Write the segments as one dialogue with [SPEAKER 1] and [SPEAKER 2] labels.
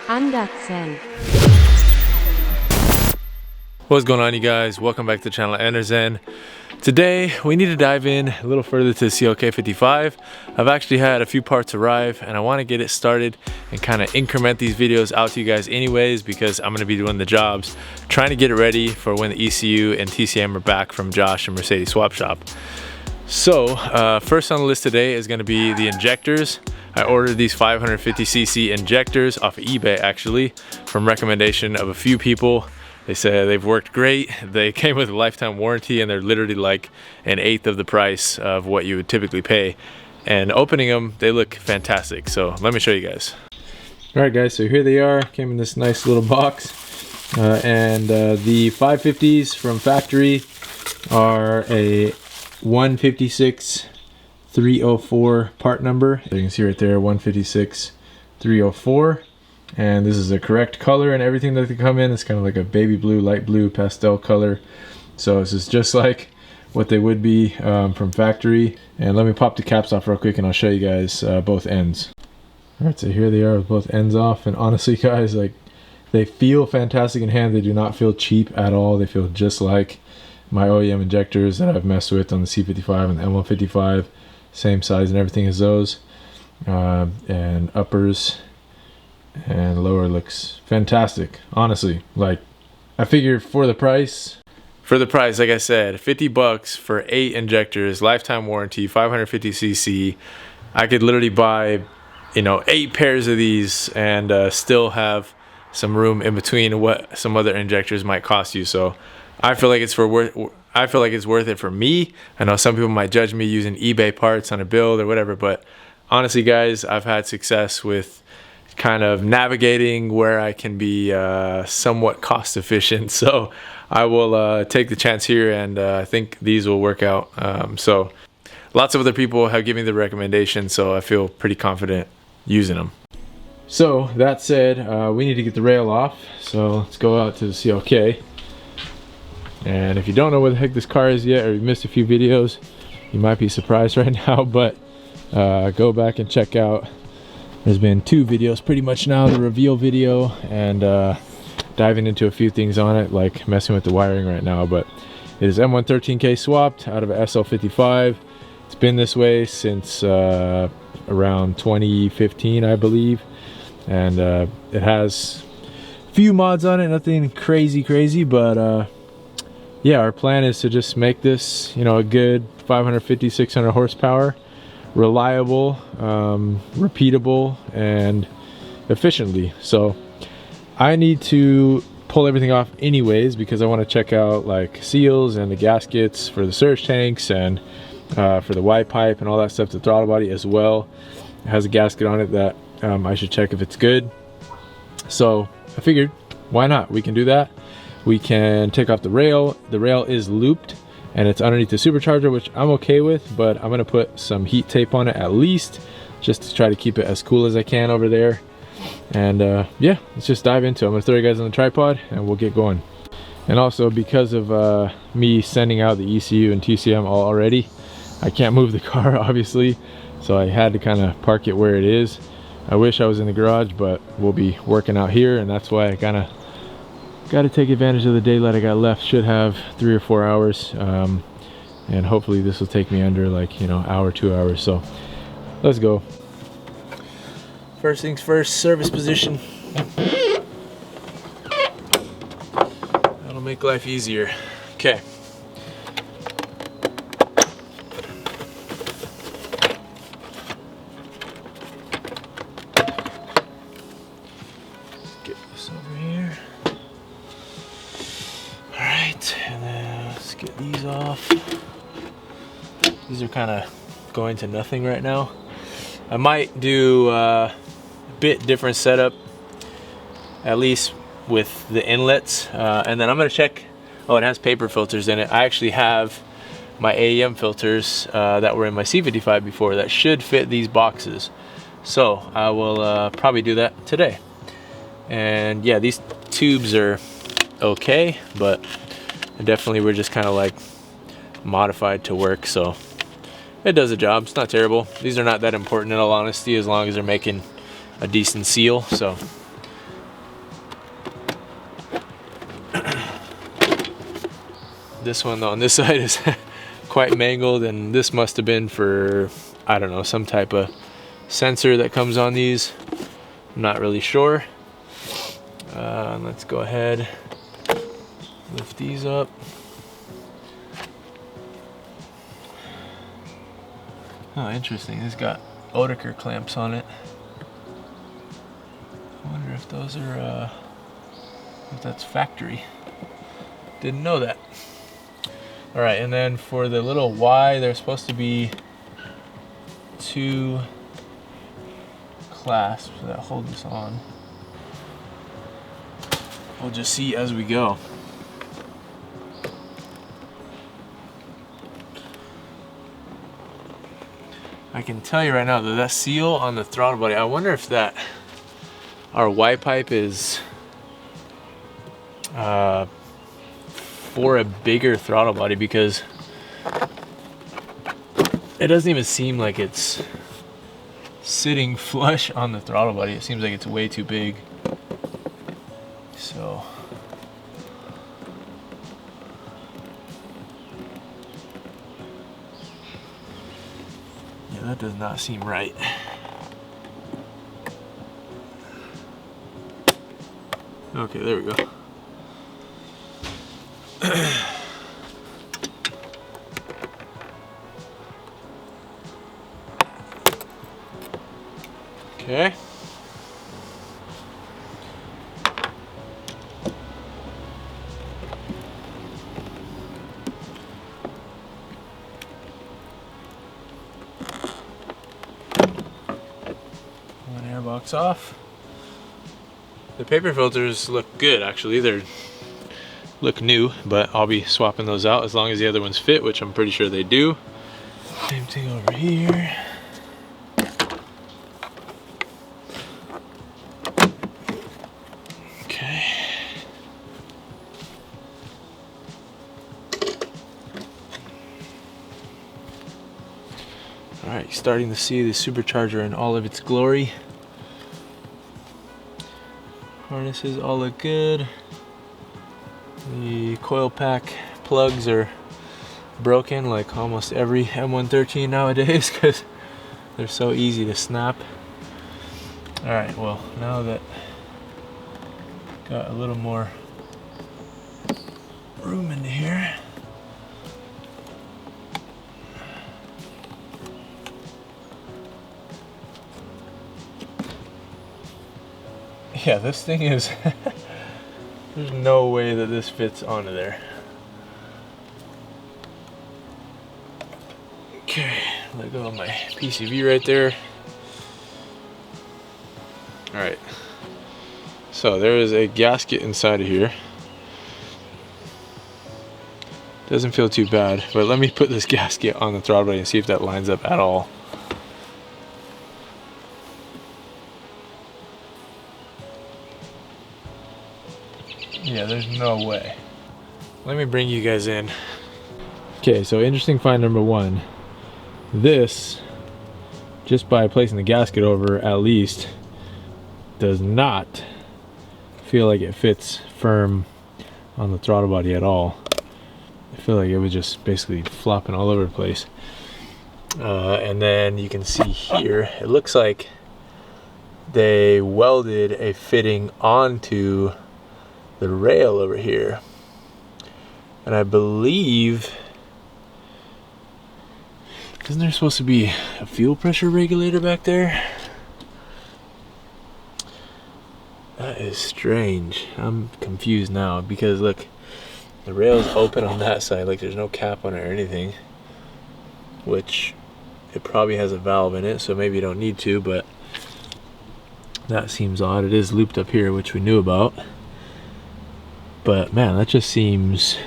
[SPEAKER 1] Andersen.
[SPEAKER 2] What's going on, you guys? Welcome back to the channel Andersen. Today we need to dive in a little further to the CLK55. I've actually had a few parts arrive and I want to get it started and kind of increment these videos out to you guys anyways, because I'm going to be doing the jobs, trying to get it ready for when the ECU and TCM are back from Josh and Mercedes Swap Shop. So first on the list today is going to be the injectors. I ordered these 550cc injectors off of eBay, actually, from recommendation of a few people. They said they've worked great. They came with a lifetime warranty and they're literally like 1/8 of the price of what you would typically pay. And opening them, they look fantastic. So let me show you guys. All right, guys, so here they are. Came in this nice little box. The 550s from factory are a 156-304 part number. So you can see right there, 156-304. And this is the correct color and everything that they come in. It's kind of like a baby blue, light blue, pastel color. So this is just like what they would be from factory. And let me pop the caps off real quick and I'll show you guys both ends. All right, so here they are with both ends off. And honestly, guys, like, they feel fantastic in hand. They do not feel cheap at all. They feel just like my OEM injectors that I've messed with on the C55 and the M155. Same size and everything as those. And uppers and lower looks fantastic, honestly. Like, I figure for the price, like I said, 50 bucks for 8 injectors, lifetime warranty, 550cc. I could literally buy, 8 pairs of these and still have some room in between what some other injectors might cost you. So I feel like it's worth it for me. I know some people might judge me using eBay parts on a build or whatever, but honestly, guys, I've had success with kind of navigating where I can be somewhat cost efficient. So I will take the chance here, and I think these will work out. So lots of other people have given me the recommendation, so I feel pretty confident using them. So that said, we need to get the rail off. So let's go out to the CLK. And if you don't know where the heck this car is yet, or you missed a few videos, you might be surprised right now, but go back and check out. There's been 2 videos pretty much now, the reveal video and diving into a few things on it, like messing with the wiring right now. But it is M113K swapped out of a SL55. It's been this way since around 2015, I believe. And it has a few mods on it, nothing crazy, but yeah, our plan is to just make this, a good 550-600 horsepower. Reliable, repeatable, and efficiently. So I need to pull everything off anyways, because I want to check out like seals and the gaskets for the surge tanks and for the Y pipe and all that stuff. The throttle body as well, it has a gasket on it that I should check if it's good. So I figured, why not? We can do that. We can take off the rail. The rail is looped and it's underneath the supercharger, which I'm okay with, but I'm gonna put some heat tape on it at least, just to try to keep it as cool as I can over there. And yeah, let's just dive into it. I'm gonna throw you guys on the tripod and we'll get going. And also, because of me sending out the ECU and TCM all already, I can't move the car, obviously, so I had to kind of park it where it is. I wish I was in the garage, but we'll be working out here, and that's why I kind of got to take advantage of the daylight I got left. Should have 3 or 4 hours, and hopefully this will take me under like hour, 2 hours. So let's go. First things first, service position. That'll make life easier. Okay. Get this over here. Alright, and then let's get these off. These are kind of going to nothing right now. I might do a bit different setup, at least with the inlets, and then I'm going to check. Oh, it has paper filters in it. I actually have my AEM filters that were in my C55 before that should fit these boxes. So I will probably do that today. And yeah, these tubes are okay, but definitely we're just kind of like modified to work, so it does the job. It's not terrible. These are not that important in all honesty, as long as they're making a decent seal. So this one on this side is quite mangled, and this must have been for, I don't know, some type of sensor that comes on these. I'm not really sure. Let's go ahead, lift these up. Oh, interesting. It's got Oetiker clamps on it. I wonder if those are, if that's factory. Didn't know that. All right, and then for the little Y, there's supposed to be 2 clasps that hold this on. We'll just see as we go. I can tell you right now that that seal on the throttle body, I wonder if that, our Y pipe is for a bigger throttle body, because it doesn't even seem like it's sitting flush on the throttle body. It seems like it's way too big. So yeah, that does not seem right. Okay, there we go. Okay. One airbox off. The paper filters look good, actually. They look new, but I'll be swapping those out as long as the other ones fit, which I'm pretty sure they do. Same thing over here. Okay. All right, starting to see the supercharger in all of its glory. Harnesses all look good. The coil pack plugs are broken like almost every M113 nowadays because they're so easy to snap. Alright, well, now that got a little more room in here, yeah, this thing is there's no way that this fits onto there. Okay, let go of my PCV right there. Alright, so there is a gasket inside of here. Doesn't feel too bad, but let me put this gasket on the throttle body and see if that lines up at all. Yeah, there's no way. Let me bring you guys in. Okay, so interesting find number one. This, just by placing the gasket over at least, does not feel like it fits firm on the throttle body at all. I feel like it was just basically flopping all over the place. And then you can see here, it looks like they welded a fitting onto the rail over here, and I believe, isn't there supposed to be a fuel pressure regulator back there? That is strange. I'm confused now because look, the rail's open on that side, like there's no cap on it or anything, which it probably has a valve in it, so maybe you don't need to, but that seems odd. It is looped up here, which we knew about. But man, that just seems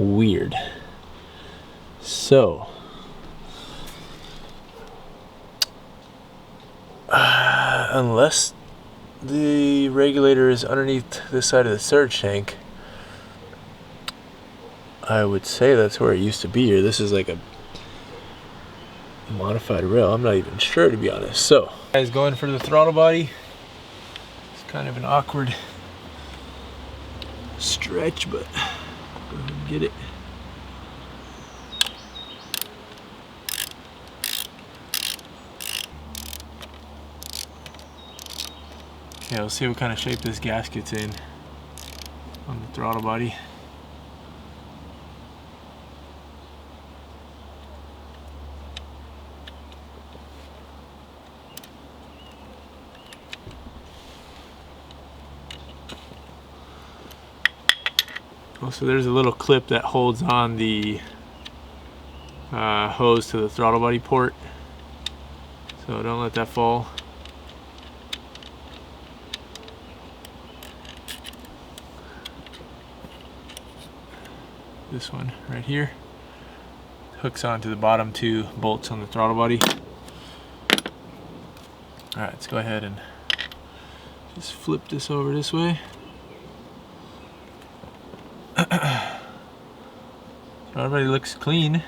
[SPEAKER 2] weird. So, unless the regulator is underneath this side of the surge tank, I would say that's where it used to be, or this is like a, modified rail. I'm not even sure, to be honest. So, guys, going for the throttle body. It's kind of an awkward stretch, but go ahead and get it. Okay, let's see what kind of shape this gasket's in on the throttle body. Oh, so there's a little clip that holds on the hose to the throttle body port, so don't let that fall. This one right here hooks onto the bottom two bolts on the throttle body. Alright, let's go ahead and just flip this over this way. Throttle body looks clean.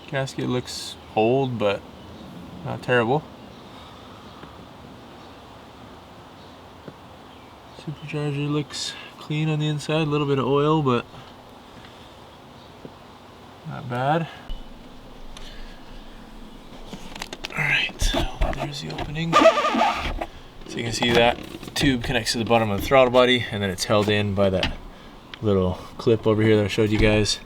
[SPEAKER 2] Gasket looks old, but not terrible. Supercharger looks clean on the inside, a little bit of oil, but not bad. Alright, so there's the opening. So you can see that tube connects to the bottom of the throttle body, and then it's held in by that little clip over here that I showed you guys.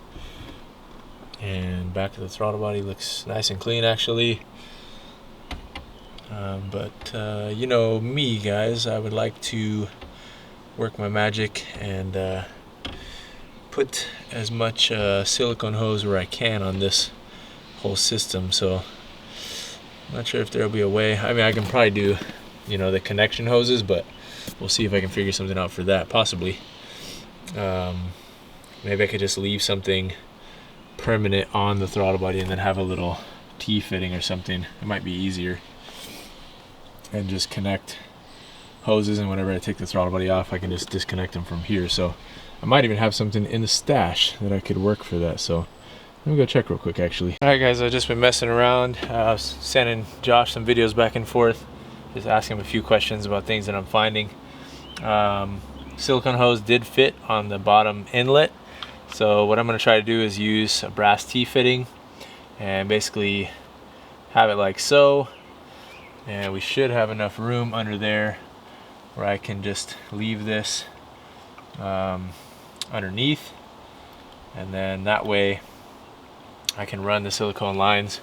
[SPEAKER 2] And back of the throttle body looks nice and clean, actually. But you know me, guys, I would like to work my magic and put as much silicone hose where I can on this whole system. So I'm not sure if there'll be a way. I mean, I can probably do, you know, the connection hoses, but we'll see if I can figure something out for that, possibly. Maybe I could just leave something permanent on the throttle body and then have a little T-fitting or something. It might be easier. And just connect hoses, and whenever I take the throttle body off, I can just disconnect them from here. So I might even have something in the stash that I could work for that. So let me go check real quick, actually. Alright guys, I've just been messing around. I was sending Josh some videos back and forth, just asking him a few questions about things that I'm finding. Silicone hose did fit on the bottom inlet. So what I'm going to try to do is use a brass T-fitting and basically have it like so. And we should have enough room under there where I can just leave this underneath, and then that way I can run the silicone lines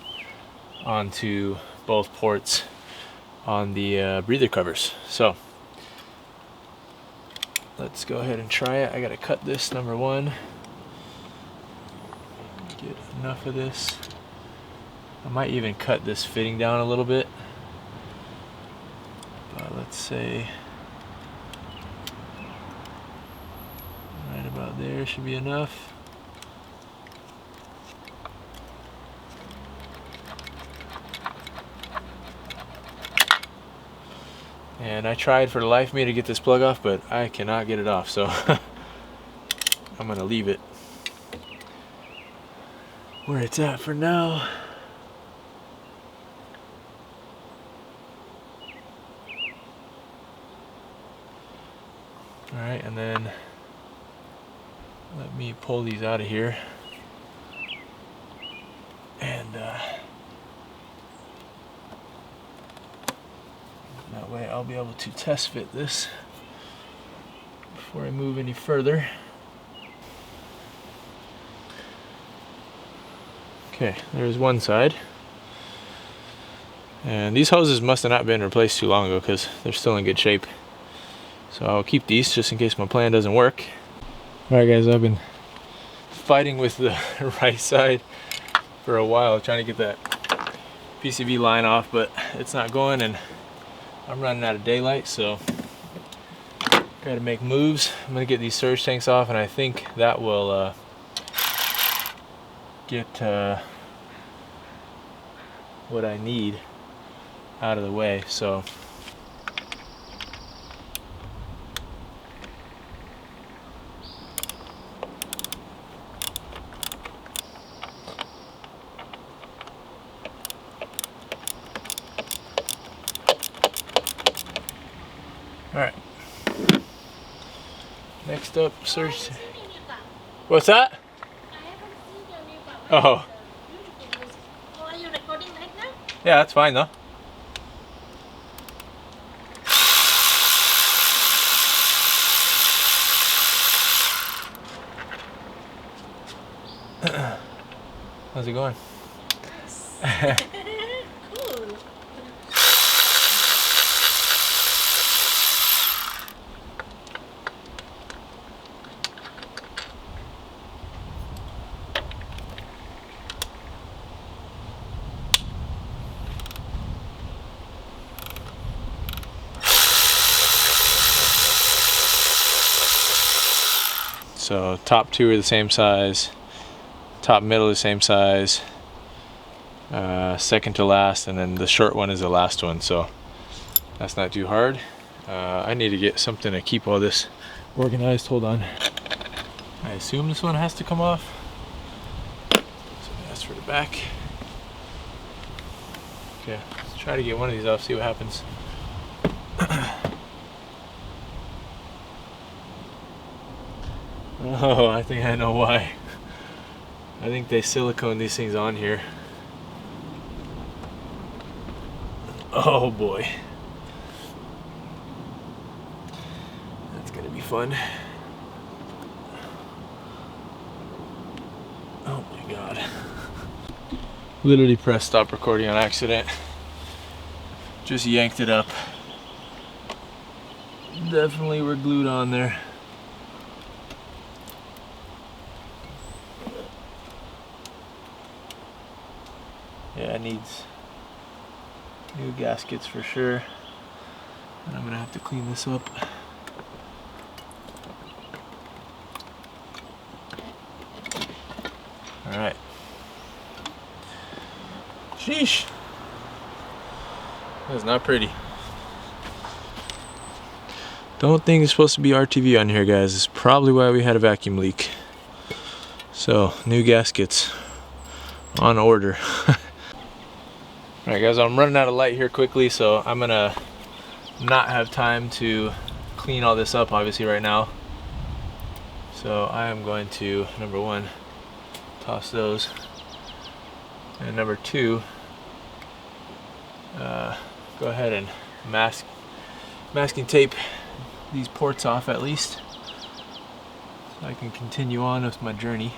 [SPEAKER 2] onto both ports on the breather covers. So let's go ahead and try it. I gotta cut this, number one. Get enough of this. I might even cut this fitting down a little bit. Let's say right about there should be enough. And I tried for the life of me to get this plug off, but I cannot get it off, so I'm gonna leave it where it's at for now. Alright, and then let me pull these out of here, and that way I'll be able to test fit this before I move any further. Okay, there's one side. And these hoses must have not been replaced too long ago because they're still in good shape. So I'll keep these just in case my plan doesn't work. Alright guys, I've been fighting with the right side for a while, trying to get that PCV line off, but it's not going, and I'm running out of daylight, so gotta make moves. I'm gonna get these surge tanks off, and I think that will get what I need out of the way. So Next up, search. What's that? Oh.
[SPEAKER 3] Are you recording right now?
[SPEAKER 2] Yeah, that's fine though. How's it going?
[SPEAKER 3] Cool.
[SPEAKER 2] So top two are the same size, top middle is the same size, second to last, and then the short one is the last one, so that's not too hard. I need to get something to keep all this organized. Hold on. I assume this one has to come off. So that's for the back. Okay, let's try to get one of these off, see what happens. Oh, I think I know why. I think they silicone these things on here. Oh boy. That's gonna be fun. Oh my god. Literally pressed stop recording on accident. Just yanked it up. Definitely were glued on there. Yeah, it needs new gaskets for sure. And I'm gonna have to clean this up. Alright. Sheesh. That's not pretty. Don't think it's supposed to be RTV on here, guys. It's probably why we had a vacuum leak. So, new gaskets on order. Alright guys, I'm running out of light here quickly, so I'm gonna not have time to clean all this up obviously right now. So I am going to, number one, toss those, and number two, go ahead and masking tape these ports off at least, so I can continue on with my journey.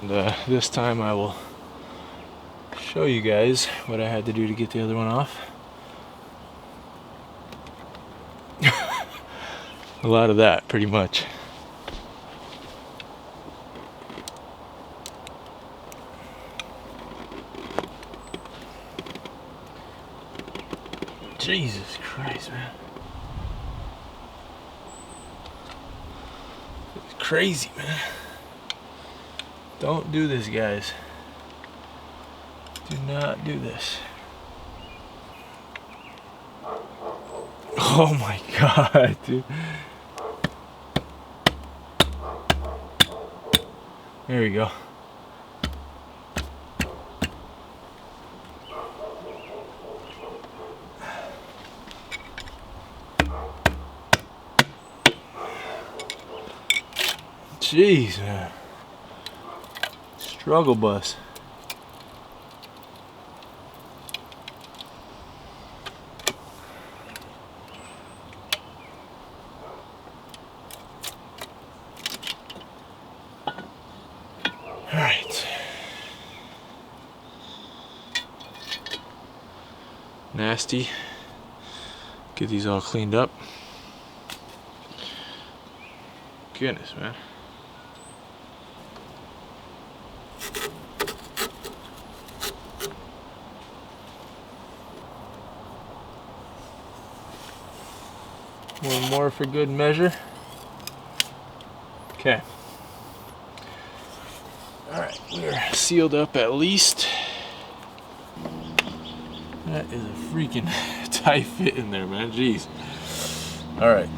[SPEAKER 2] And this time I will show you guys what I had to do to get the other one off. A lot of that, pretty much. Jesus Christ, man. It's crazy, man. Don't do this, guys. Do not do this. Oh my god, dude. There we go. Jeez, man. Struggle bus. All right. Nasty. Get these all cleaned up. Goodness, man. One more for good measure. Okay. Alright, we're sealed up at least. That is a freaking tight fit in there, man. Jeez. Alright.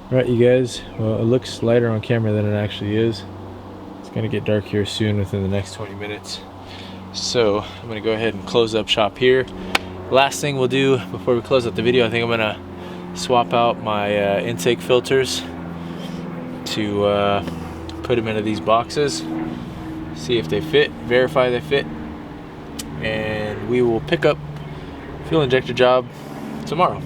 [SPEAKER 2] Alright, you guys. Well, it looks lighter on camera than it actually is. It's gonna get dark here soon, within the next 20 minutes. So I'm gonna go ahead and close up shop here. Last thing we'll do before we close up the video, I think I'm gonna swap out my intake filters to put them into these boxes, see if they fit, verify they fit, and we will pick up fuel injector job tomorrow.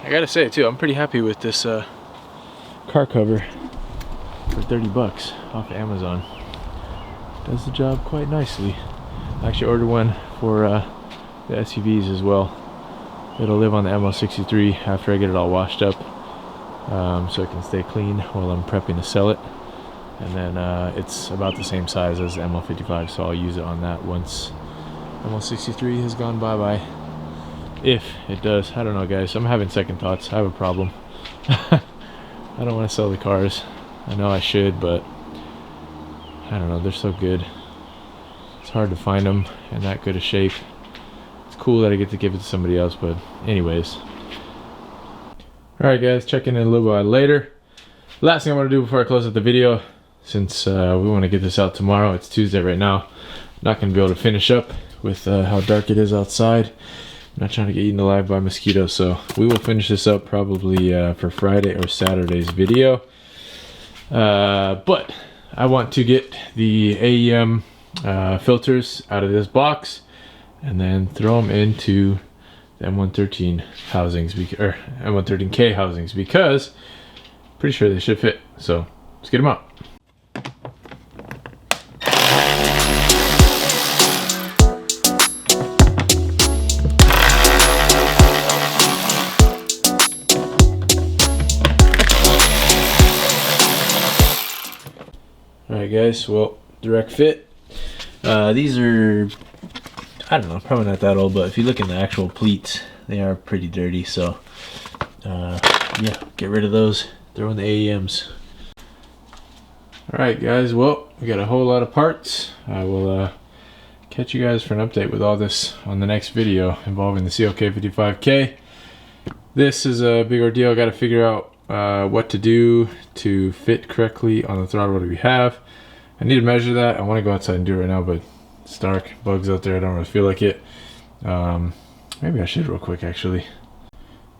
[SPEAKER 2] I gotta say too, I'm pretty happy with this car cover for 30 bucks off of Amazon. Does the job quite nicely. I actually ordered one for the SUVs as well. It'll live on the M113K after I get it all washed up, so it can stay clean while I'm prepping to sell it. And then it's about the same size as the M155, so I'll use it on that once M163 has gone bye-bye. If it does, I don't know guys, I'm having second thoughts. I have a problem. I don't want to sell the cars. I know I should, but I don't know, they're so good. It's hard to find them in that good a shape. It's cool that I get to give it to somebody else, but anyways. Alright guys, checking in a little while later. Last thing I want to do before I close out the video, since we want to get this out tomorrow, it's Tuesday right now. I'm not going to be able to finish up with how dark it is outside. I'm not trying to get eaten alive by mosquitoes, so we will finish this up probably for Friday or Saturday's video. But I want to get the AEM filters out of this box and then throw them into the M113 housings, or M113K housings, because I'm pretty sure they should fit. So let's get them out. Alright guys, well, direct fit. These are, I don't know, probably not that old, but if you look in the actual pleats, they are pretty dirty, so yeah, get rid of those, throw in the AEMs. Alright guys, well, we got a whole lot of parts. I will catch you guys for an update with all this on the next video involving the CLK55K. This is a big ordeal. I got to figure out what to do to fit correctly on the throttle that we have. I need to measure that. I want to go outside and do it right now, but it's dark, bugs out there, I don't really feel like it. Maybe I should real quick actually.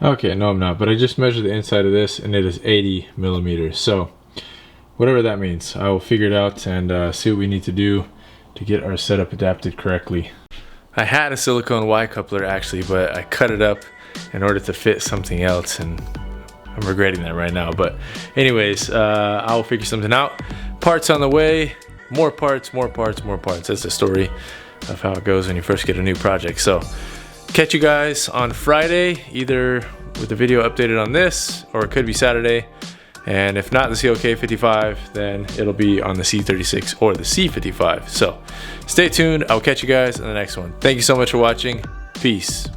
[SPEAKER 2] Okay, no I'm not, but I just measured the inside of this and it is 80 millimeters. So whatever that means, I will figure it out and see what we need to do to get our setup adapted correctly. I had a silicone Y coupler actually, but I cut it up in order to fit something else, and I'm regretting that right now. But anyways, I'll figure something out. Parts on the way, more parts, more parts, more parts. That's the story of how it goes when you first get a new project. So catch you guys on Friday, either with the video updated on this, or it could be Saturday. And if not the CLK55, then it'll be on the C36 or the C55. So stay tuned. I'll catch you guys in the next one. Thank you so much for watching. Peace.